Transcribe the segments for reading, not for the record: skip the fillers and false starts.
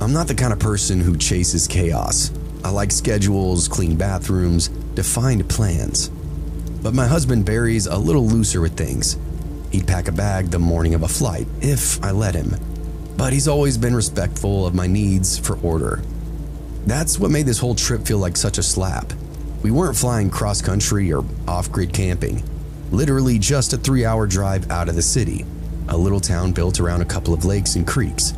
I'm not the kind of person who chases chaos. I like schedules, clean bathrooms, defined plans. But my husband Barry's a little looser with things. He'd pack a bag the morning of a flight, if I let him. But he's always been respectful of my needs for order. That's what made this whole trip feel like such a slap. We weren't flying cross-country or off-grid camping. Literally just a 3-hour drive out of the city, a little town built around a couple of lakes and creeks.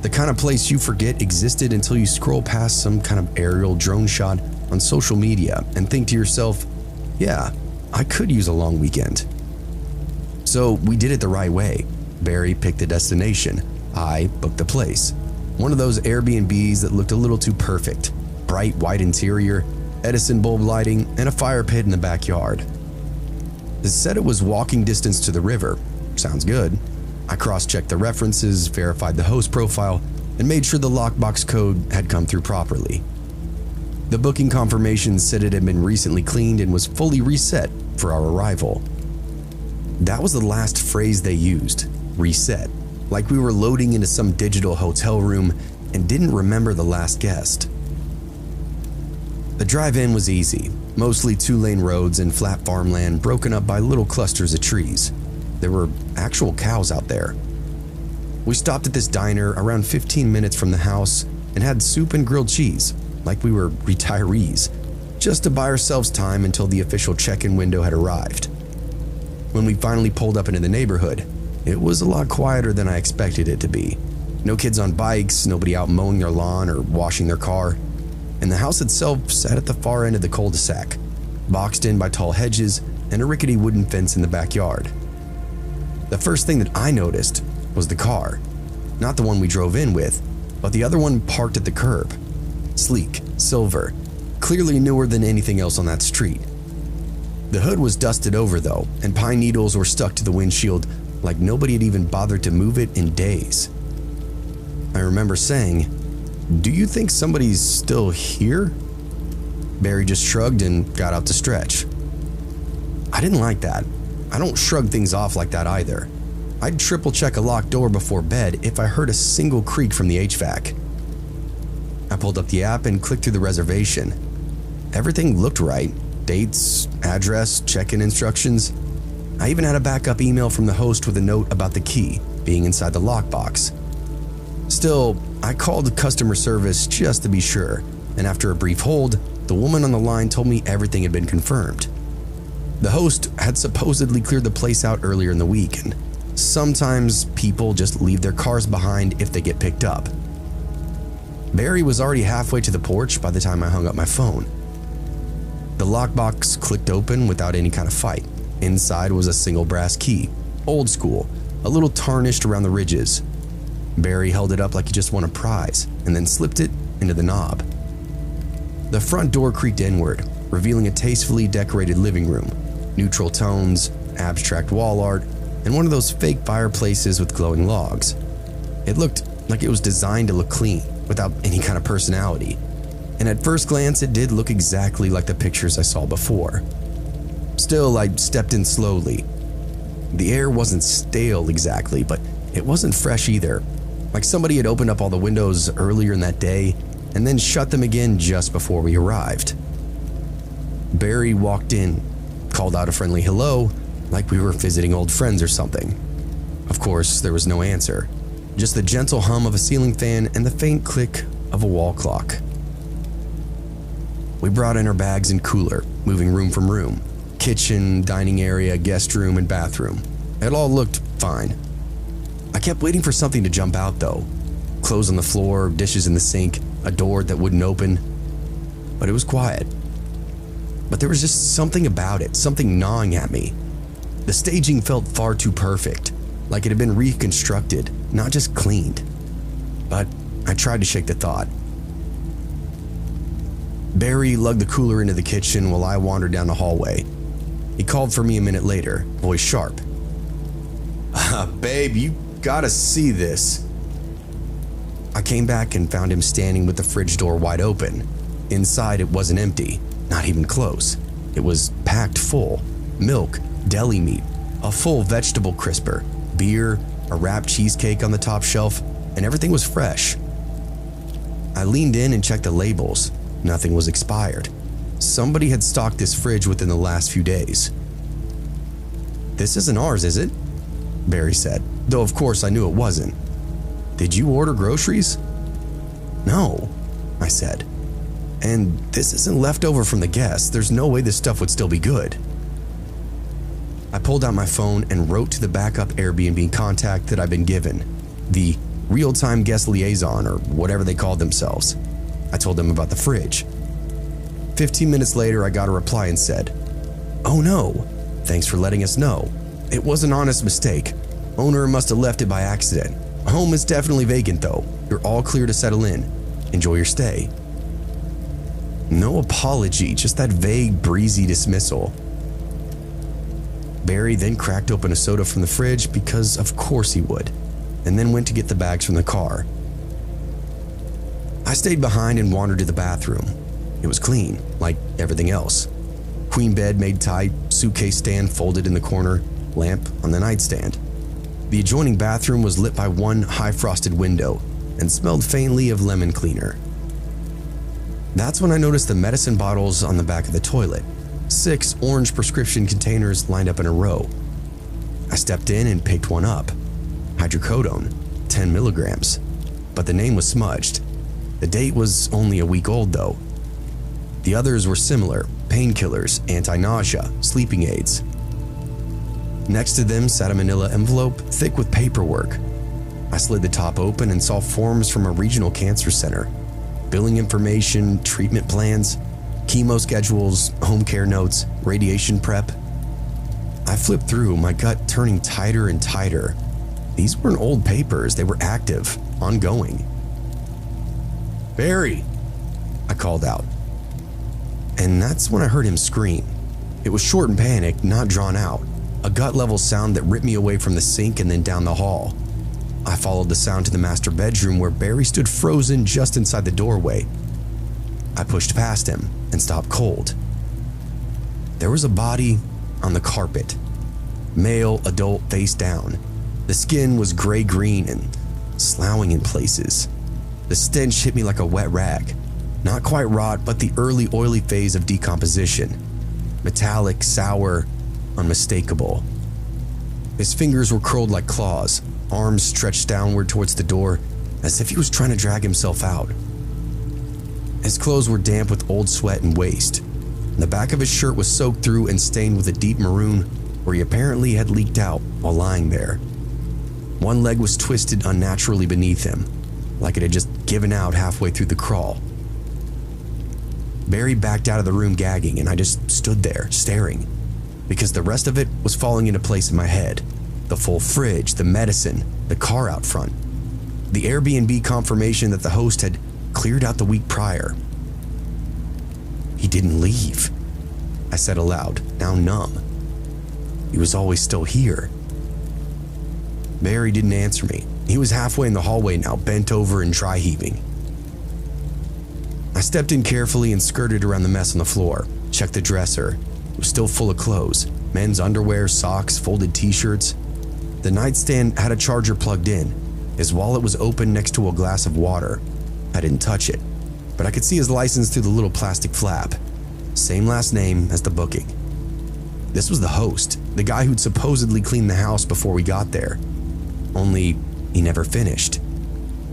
The kind of place you forget existed until you scroll past some kind of aerial drone shot on social media and think to yourself, yeah, I could use a long weekend. So we did it the right way. Barry picked the destination. I booked the place. One of those Airbnbs that looked a little too perfect. Bright white interior, Edison bulb lighting, and a fire pit in the backyard. It said it was walking distance to the river. Sounds good. I cross-checked the references, verified the host profile, and made sure the lockbox code had come through properly. The booking confirmation said it had been recently cleaned and was fully reset for our arrival. That was the last phrase they used, reset, like we were loading into some digital hotel room and didn't remember the last guest. The drive-in was easy, mostly 2-lane roads and flat farmland broken up by little clusters of trees. There were actual cows out there. We stopped at this diner around 15 minutes from the house and had soup and grilled cheese, like we were retirees, just to buy ourselves time until the official check-in window had arrived. When we finally pulled up into the neighborhood, it was a lot quieter than I expected it to be. No kids on bikes, nobody out mowing their lawn or washing their car, and the house itself sat at the far end of the cul-de-sac, boxed in by tall hedges and a rickety wooden fence in the backyard. The first thing that I noticed was the car. Not the one we drove in with, but the other one parked at the curb. Sleek, silver, clearly newer than anything else on that street. The hood was dusted over though, and pine needles were stuck to the windshield like nobody had even bothered to move it in days. I remember saying, "Do you think somebody's still here?" Barry just shrugged and got out to stretch. I didn't like that. I don't shrug things off like that either. I'd triple check a locked door before bed if I heard a single creak from the HVAC. I pulled up the app and clicked through the reservation. Everything looked right. Dates, address, check-in instructions. I even had a backup email from the host with a note about the key being inside the lockbox. Still, I called customer service just to be sure, and after a brief hold, the woman on the line told me everything had been confirmed. The host had supposedly cleared the place out earlier in the week, and sometimes people just leave their cars behind if they get picked up. Barry was already halfway to the porch by the time I hung up my phone. The lockbox clicked open without any kind of fight. Inside was a single brass key, old school, a little tarnished around the ridges. Barry held it up like he just won a prize and then slipped it into the knob. The front door creaked inward, revealing a tastefully decorated living room, neutral tones, abstract wall art, and one of those fake fireplaces with glowing logs. It looked like it was designed to look clean, without any kind of personality. And at first glance, it did look exactly like the pictures I saw before. Still, I stepped in slowly. The air wasn't stale exactly, but it wasn't fresh either. Like somebody had opened up all the windows earlier in that day and then shut them again just before we arrived. Barry walked in, called out a friendly hello, like we were visiting old friends or something. Of course, there was no answer, just the gentle hum of a ceiling fan and the faint click of a wall clock. We brought in our bags and cooler, moving room from room. Kitchen, dining area, guest room, and bathroom. It all looked fine. I kept waiting for something to jump out though. Clothes on the floor, dishes in the sink, a door that wouldn't open. But it was quiet. But there was just something about it, something gnawing at me. The staging felt far too perfect, like it had been reconstructed, not just cleaned. But I tried to shake the thought. Barry lugged the cooler into the kitchen while I wandered down the hallway. He called for me a minute later, voice sharp. Babe, you gotta see this. I came back and found him standing with the fridge door wide open. Inside, it wasn't empty, not even close. It was packed full. Milk, deli meat, a full vegetable crisper, beer, a wrapped cheesecake on the top shelf, and everything was fresh. I leaned in and checked the labels. Nothing was expired. Somebody had stocked this fridge within the last few days. "This isn't ours, is it?" Barry said, though of course I knew it wasn't. "Did you order groceries?" "No," I said. "And this isn't leftover from the guests. There's no way this stuff would still be good." I pulled out my phone and wrote to the backup Airbnb contact that I'd been given, the real-time guest liaison or whatever they called themselves. I told them about the fridge. 15 minutes later, I got a reply and said, "Oh no, thanks for letting us know. It was an honest mistake. Owner must have left it by accident. Home is definitely vacant though. You're all clear to settle in. Enjoy your stay." No apology, just that vague, breezy dismissal. Barry then cracked open a soda from the fridge because of course he would, and then went to get the bags from the car. I stayed behind and wandered to the bathroom. It was clean, like everything else. Queen bed made tight, suitcase stand folded in the corner, lamp on the nightstand. The adjoining bathroom was lit by one high-frosted window and smelled faintly of lemon cleaner. That's when I noticed the medicine bottles on the back of the toilet. 6 orange prescription containers lined up in a row. I stepped in and picked one up. Hydrocodone, 10 milligrams. But the name was smudged. The date was only a week old though. The others were similar: painkillers, anti-nausea, sleeping aids. Next to them sat a manila envelope thick with paperwork. I slid the top open and saw forms from a regional cancer center. Billing information, treatment plans, chemo schedules, home care notes, radiation prep. I flipped through, my gut turning tighter and tighter. These weren't old papers, they were active, ongoing. "Barry!" I called out. And that's when I heard him scream. It was short and panicked, not drawn out. A gut-level sound that ripped me away from the sink and then down the hall. I followed the sound to the master bedroom where Barry stood frozen just inside the doorway. I pushed past him and stopped cold. There was a body on the carpet. Male, adult, face down. The skin was gray-green and sloughing in places. The stench hit me like a wet rag. Not quite rot, but the early oily phase of decomposition. Metallic, sour, unmistakable. His fingers were curled like claws, arms stretched downward towards the door as if he was trying to drag himself out. His clothes were damp with old sweat and waste. The back of his shirt was soaked through and stained with a deep maroon where he apparently had leaked out while lying there. One leg was twisted unnaturally beneath him, like it had just given out halfway through the crawl. Barry backed out of the room gagging, and I just stood there, staring, because the rest of it was falling into place in my head. The full fridge, the medicine, the car out front. The Airbnb confirmation that the host had cleared out the week prior. He didn't leave, I said aloud, now numb. He was always still here. Barry didn't answer me. He was halfway in the hallway now, bent over and dry heaving. I stepped in carefully and skirted around the mess on the floor, checked the dresser. It was still full of clothes, men's underwear, socks, folded t-shirts. The nightstand had a charger plugged in. His wallet was open next to a glass of water. I didn't touch it, but I could see his license through the little plastic flap. Same last name as the booking. This was the host, the guy who'd supposedly cleaned the house before we got there. Only he never finished.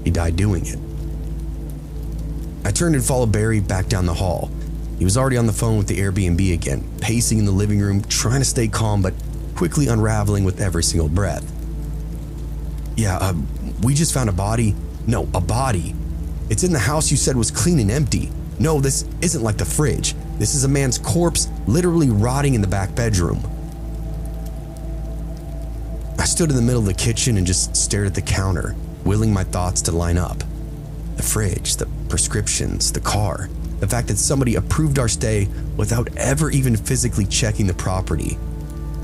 He died doing it. I turned and followed Barry back down the hall. He was already on the phone with the Airbnb again, pacing in the living room, trying to stay calm but quickly unraveling with every single breath. "Yeah, we just found a body. No, a body. It's in the house you said was clean and empty. No, this isn't like the fridge. This is a man's corpse literally rotting in the back bedroom." I stood in the middle of the kitchen and just stared at the counter, willing my thoughts to line up. The fridge, the prescriptions, the car, the fact that somebody approved our stay without ever even physically checking the property.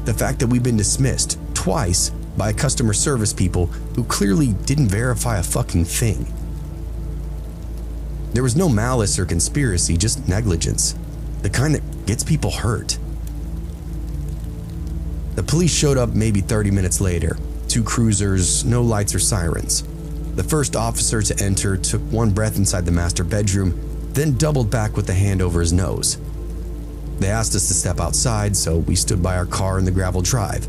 The fact that we've been dismissed twice by customer service people who clearly didn't verify a fucking thing. There was no malice or conspiracy, just negligence, the kind that gets people hurt. The police showed up maybe 30 minutes later. 2 cruisers, no lights or sirens. The first officer to enter took one breath inside the master bedroom, then doubled back with a hand over his nose. They asked us to step outside, so we stood by our car in the gravel drive,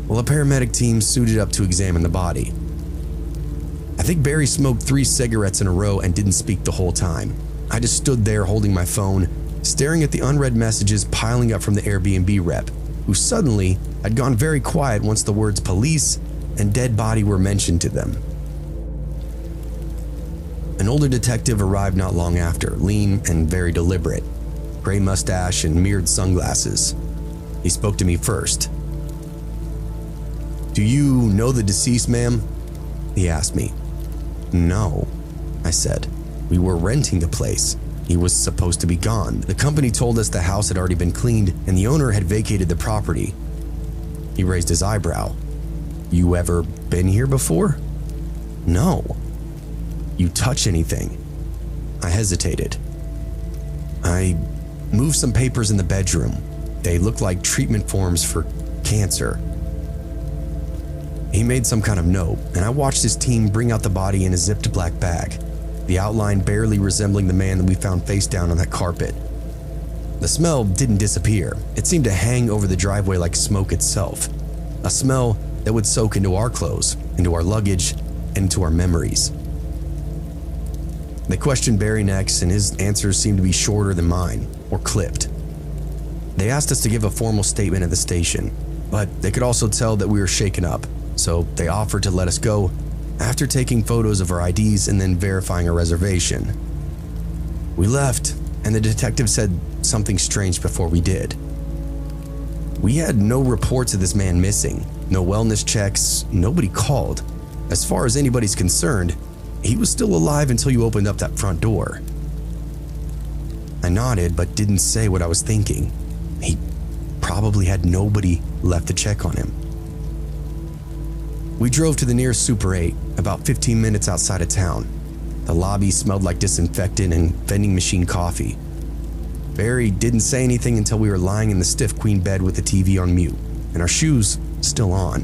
while a paramedic team suited up to examine the body. I think Barry smoked 3 cigarettes in a row and didn't speak the whole time. I just stood there holding my phone, staring at the unread messages piling up from the Airbnb rep, who suddenly had gone very quiet once the words police and dead body were mentioned to them. An older detective arrived not long after, lean and very deliberate, gray mustache and mirrored sunglasses. He spoke to me first. "Do you know the deceased, ma'am?" he asked me. "No," I said. "We were renting the place. He was supposed to be gone. The company told us the house had already been cleaned and the owner had vacated the property." He raised his eyebrow. "You ever been here before?" "No." "You touch anything?" I hesitated. "I moved some papers in the bedroom. They look like treatment forms for cancer." He made some kind of note, and I watched his team bring out the body in a zipped black bag, the outline barely resembling the man that we found face down on that carpet. The smell didn't disappear. It seemed to hang over the driveway like smoke itself, a smell that would soak into our clothes, into our luggage, and into our memories. They questioned Barry next, and his answers seemed to be shorter than mine, or clipped. They asked us to give a formal statement at the station, but they could also tell that we were shaken up, so they offered to let us go after taking photos of our IDs and then verifying our reservation. We left, and the detective said something strange before we did. "We had no reports of this man missing, no wellness checks, nobody called. As far as anybody's concerned, he was still alive until you opened up that front door." I nodded but didn't say what I was thinking. He probably had nobody left to check on him. We drove to the nearest Super 8, about 15 minutes outside of town. The lobby smelled like disinfectant and vending machine coffee. Barry didn't say anything until we were lying in the stiff queen bed with the TV on mute, and our shoes still on.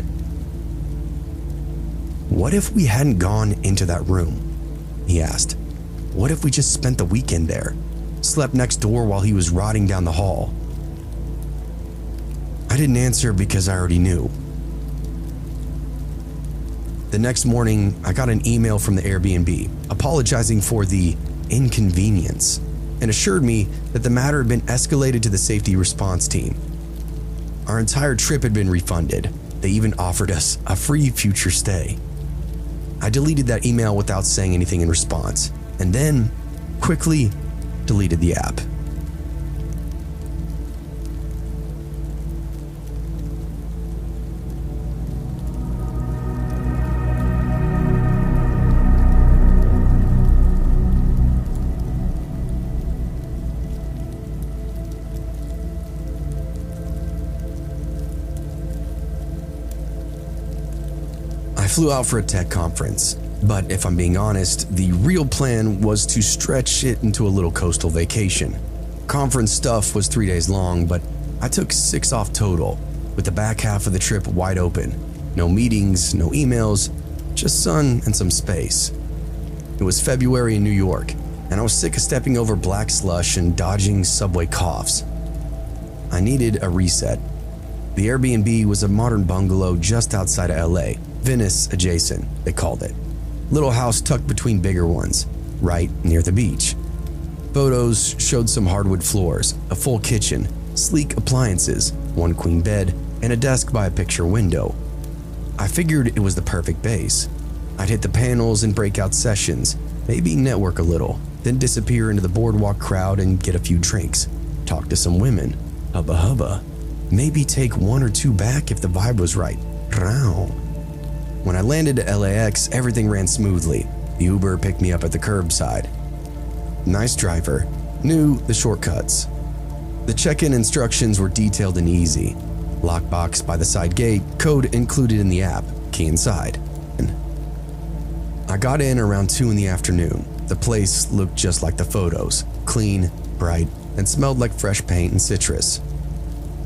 "What if we hadn't gone into that room?" he asked. "What if we just spent the weekend there, slept next door while he was rotting down the hall?" I didn't answer because I already knew. The next morning, I got an email from the Airbnb apologizing for the inconvenience and assured me that the matter had been escalated to the safety response team. Our entire trip had been refunded. They even offered us a free future stay. I deleted that email without saying anything in response, and then quickly deleted the app. I flew out for a tech conference, but if I'm being honest, the real plan was to stretch it into a little coastal vacation. Conference stuff was 3 days long, but I took 6 off total, with the back half of the trip wide open. No meetings, no emails, just sun and some space. It was February in New York, and I was sick of stepping over black slush and dodging subway coughs. I needed a reset. The Airbnb was a modern bungalow just outside of LA, Venice adjacent, they called it. Little house tucked between bigger ones, right near the beach. Photos showed some hardwood floors, a full kitchen, sleek appliances, one queen bed, and a desk by a picture window. I figured it was the perfect base. I'd hit the panels and break out sessions, maybe network a little, then disappear into the boardwalk crowd and get a few drinks, talk to some women, hubba hubba, maybe take 1 or 2 back if the vibe was right. When I landed at LAX, everything ran smoothly. The Uber picked me up at the curbside. Nice driver, knew the shortcuts. The check-in instructions were detailed and easy. Lockbox by the side gate, code included in the app, key inside. I got in around 2 in the afternoon. The place looked just like the photos, clean, bright, and smelled like fresh paint and citrus.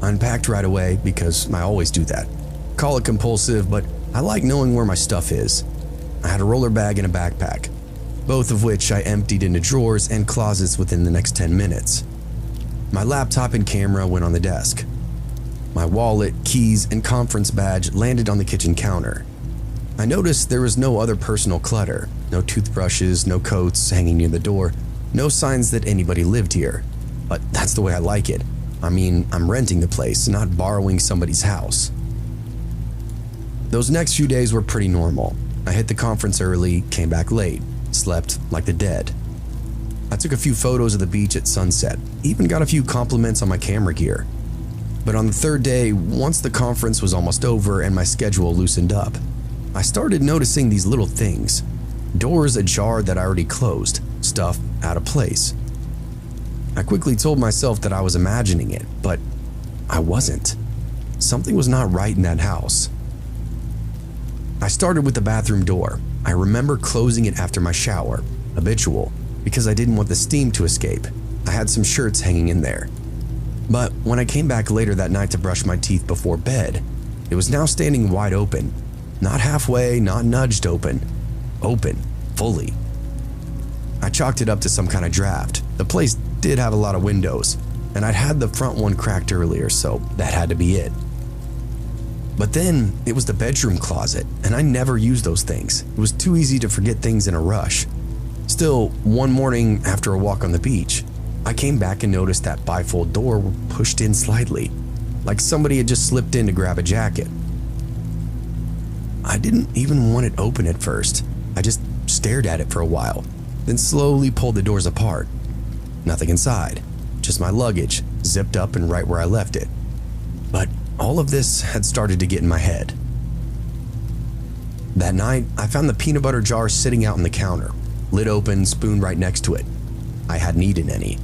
I unpacked right away because I always do that. Call it compulsive, but I like knowing where my stuff is. I had a roller bag and a backpack, both of which I emptied into drawers and closets within the next 10 minutes. My laptop and camera went on the desk. My wallet, keys, and conference badge landed on the kitchen counter. I noticed there was no other personal clutter, no toothbrushes, no coats hanging near the door, no signs that anybody lived here. But that's the way I like it. I mean, I'm renting the place, not borrowing somebody's house. Those next few days were pretty normal. I hit the conference early, came back late, slept like the dead. I took a few photos of the beach at sunset, even got a few compliments on my camera gear. But on the third day, once the conference was almost over and my schedule loosened up, I started noticing these little things. Doors ajar that I already closed, stuff out of place. I quickly told myself that I was imagining it, but I wasn't. Something was not right in that house. I started with the bathroom door. I remember closing it after my shower, habitual, because I didn't want the steam to escape. I had some shirts hanging in there. But when I came back later that night to brush my teeth before bed, it was now standing wide open. Not halfway, not nudged open. Open, fully. I chalked it up to some kind of draft. The place did have a lot of windows, and I'd had the front one cracked earlier, so that had to be it. But then it was the bedroom closet, and I never used those things. It was too easy to forget things in a rush. Still, one morning after a walk on the beach, I came back and noticed that bifold door were pushed in slightly, like somebody had just slipped in to grab a jacket. I didn't even want it open at first. I just stared at it for a while, then slowly pulled the doors apart. Nothing inside, just my luggage, zipped up and right where I left it. But all of this had started to get in my head. That night, I found the peanut butter jar sitting out on the counter, lid open, spoon right next to it. I hadn't eaten any.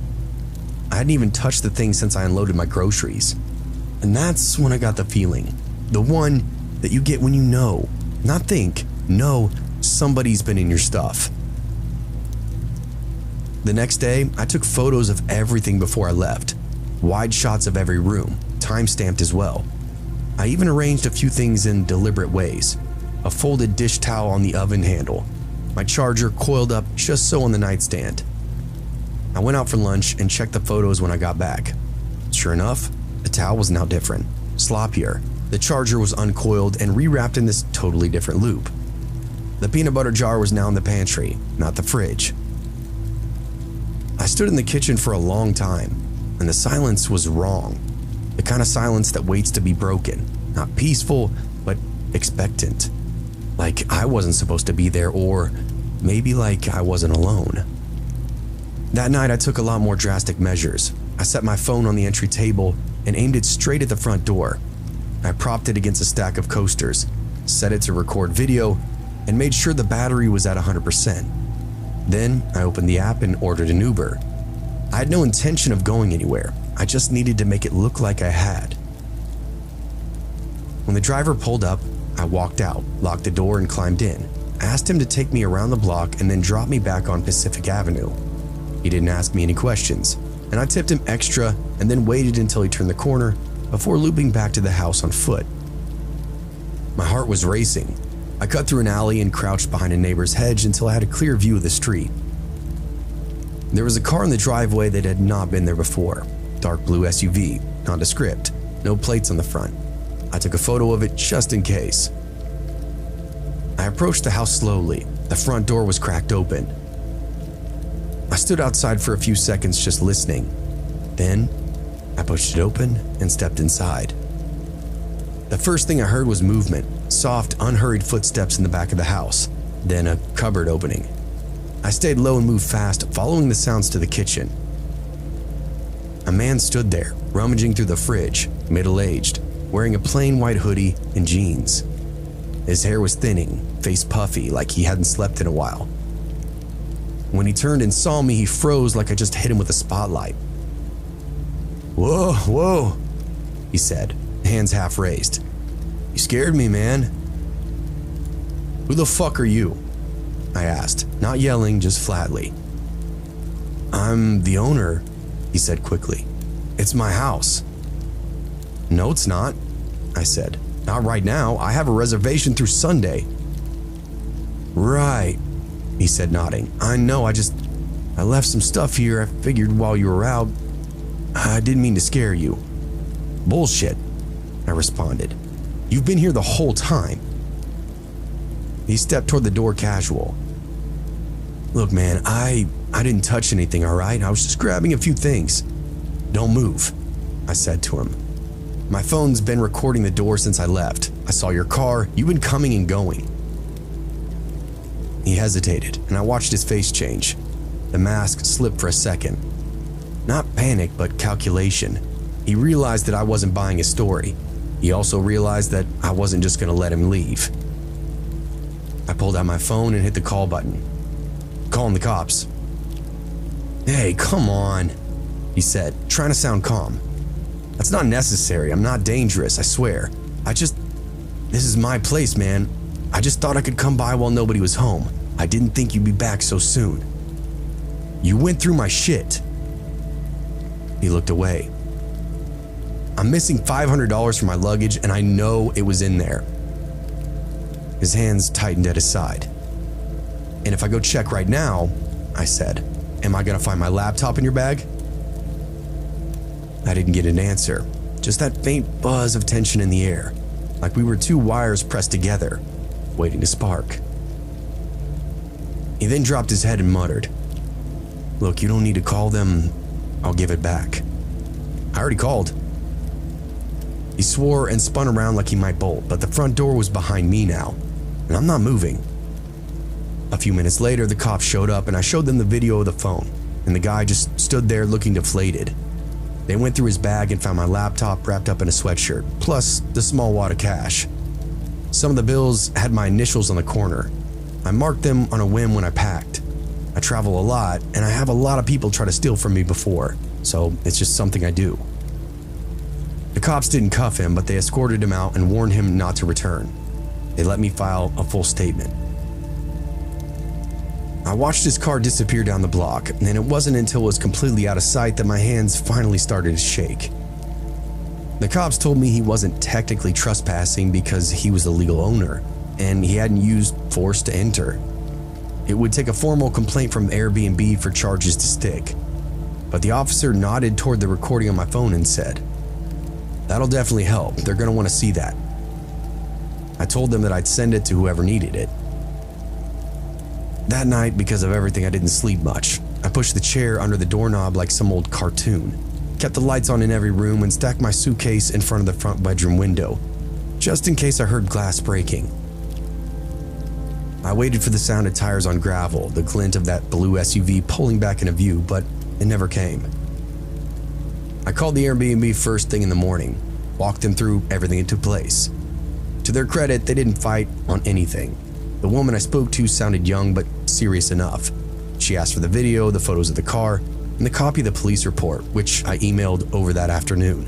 I hadn't even touched the thing since I unloaded my groceries. And that's when I got the feeling. The one that you get when you know, not think, know somebody's been in your stuff. The next day, I took photos of everything before I left. Wide shots of every room, time-stamped as well. I even arranged a few things in deliberate ways. A folded dish towel on the oven handle. My charger coiled up just so on the nightstand. I went out for lunch and checked the photos when I got back. Sure enough, the towel was now different, sloppier. The charger was uncoiled and rewrapped in this totally different loop. The peanut butter jar was now in the pantry, not the fridge. I stood in the kitchen for a long time, and the silence was wrong. The kind of silence that waits to be broken, not peaceful, but expectant. Like I wasn't supposed to be there, or maybe like I wasn't alone. That night I took a lot more drastic measures. I set my phone on the entry table and aimed it straight at the front door. I propped it against a stack of coasters, set it to record video, and made sure the battery was at 100%. Then I opened the app and ordered an Uber. I had no intention of going anywhere. I just needed to make it look like I had. When the driver pulled up, I walked out, locked the door, and climbed in. I asked him to take me around the block and then drop me back on Pacific Avenue. He didn't ask me any questions, and I tipped him extra and then waited until he turned the corner before looping back to the house on foot. My heart was racing. I cut through an alley and crouched behind a neighbor's hedge until I had a clear view of the street. There was a car in the driveway that had not been there before. Dark blue SUV, nondescript, no plates on the front. I took a photo of it just in case. I approached the house slowly. The front door was cracked open. I stood outside for a few seconds just listening. Then, I pushed it open and stepped inside. The first thing I heard was movement, soft, unhurried footsteps in the back of the house, then a cupboard opening. I stayed low and moved fast, following the sounds to the kitchen. A man stood there, rummaging through the fridge, middle-aged, wearing a plain white hoodie and jeans. His hair was thinning, face puffy, like he hadn't slept in a while. When he turned and saw me, he froze like I just hit him with a spotlight. "Whoa, whoa," he said, hands half raised. "You scared me, man." "Who the fuck are you?" I asked, not yelling, just flatly. "I'm the owner," he said quickly. "It's my house." "No, it's not," I said. "Not right now. I have a reservation through Sunday." Right, he said, nodding. I know, I left some stuff here. I figured while you were out, I didn't mean to scare you. Bullshit, I responded. You've been here the whole time. He stepped toward the door casual. Look, man, I didn't touch anything, all right? I was just grabbing a few things. Don't move, I said to him. My phone's been recording the door since I left. I saw your car. You've been coming and going. He hesitated, and I watched his face change. The mask slipped for a second. Not panic, but calculation. He realized that I wasn't buying his story. He also realized that I wasn't just going to let him leave. I pulled out my phone and hit the call button. Calling the cops. Hey, come on, he said, trying to sound calm. That's not necessary. I'm not dangerous, I swear. This is my place, man. I just thought I could come by while nobody was home. I didn't think you'd be back so soon. You went through my shit. He looked away. I'm missing $500 for my luggage, and I know it was in there. His hands tightened at his side. And if I go check right now, I said, am I gonna find my laptop in your bag? I didn't get an answer, just that faint buzz of tension in the air, like we were two wires pressed together, waiting to spark. He then dropped his head and muttered, look, you don't need to call them. I'll give it back. I already called. He swore and spun around like he might bolt, but the front door was behind me now, and I'm not moving. A few minutes later, the cops showed up and I showed them the video of the phone, and the guy just stood there looking deflated. They went through his bag and found my laptop wrapped up in a sweatshirt, plus the small wad of cash. Some of the bills had my initials on the corner. I marked them on a whim when I packed. I travel a lot, and I have a lot of people try to steal from me before, so it's just something I do. The cops didn't cuff him, but they escorted him out and warned him not to return. They let me file a full statement. I watched his car disappear down the block, and it wasn't until it was completely out of sight that my hands finally started to shake. The cops told me he wasn't technically trespassing because he was the legal owner, and he hadn't used force to enter. It would take a formal complaint from AIRBNB for charges to stick. But the officer nodded toward the recording on my phone and said, that'll definitely help. They're going to want to see that. I told them that I'd send it to whoever needed it. That night, because of everything, I didn't sleep much. I pushed the chair under the doorknob like some old cartoon, kept the lights on in every room, and stacked my suitcase in front of the front bedroom window, just in case I heard glass breaking. I waited for the sound of tires on gravel, the glint of that blue SUV pulling back into view, but it never came. I called the Airbnb first thing in the morning, walked them through everything that took place. To their credit, they didn't fight on anything. The woman I spoke to sounded young but serious enough. She asked for the video, the photos of the car, and the copy of the police report, which I emailed over that afternoon.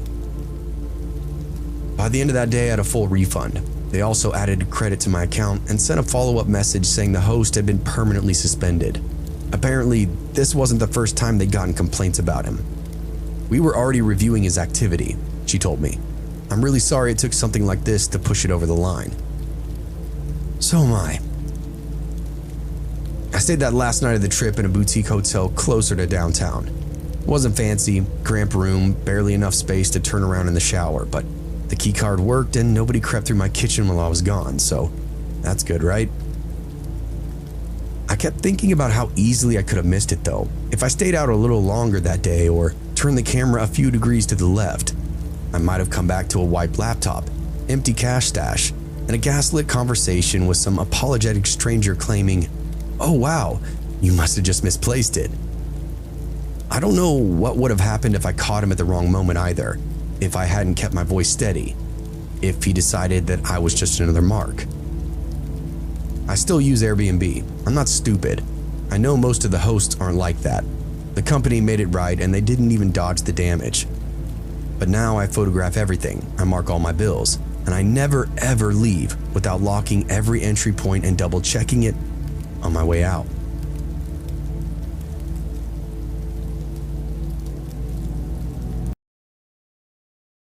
By the end of that day, I had a full refund. They also added credit to my account and sent a follow-up message saying the host had been permanently suspended. Apparently, this wasn't the first time they'd gotten complaints about him. We were already reviewing his activity, she told me. I'm really sorry it took something like this to push it over the line. So am I. I stayed that last night of the trip in a boutique hotel closer to downtown. It wasn't fancy, cramped room, barely enough space to turn around in the shower, but the key card worked and nobody crept through my kitchen while I was gone, so that's good, right? I kept thinking about how easily I could have missed it though, if I stayed out a little longer that day or turned the camera a few degrees to the left. I might have come back to a wiped laptop, empty cash stash, and a gaslit conversation with some apologetic stranger claiming, "Oh wow, you must have just misplaced it." I don't know what would have happened if I caught him at the wrong moment either, if I hadn't kept my voice steady, if he decided that I was just another mark. I still use Airbnb. I'm not stupid. I know most of the hosts aren't like that. The company made it right and they didn't even dodge the damage. But now I photograph everything, I mark all my bills, and I never ever leave without locking every entry point and double checking it on my way out.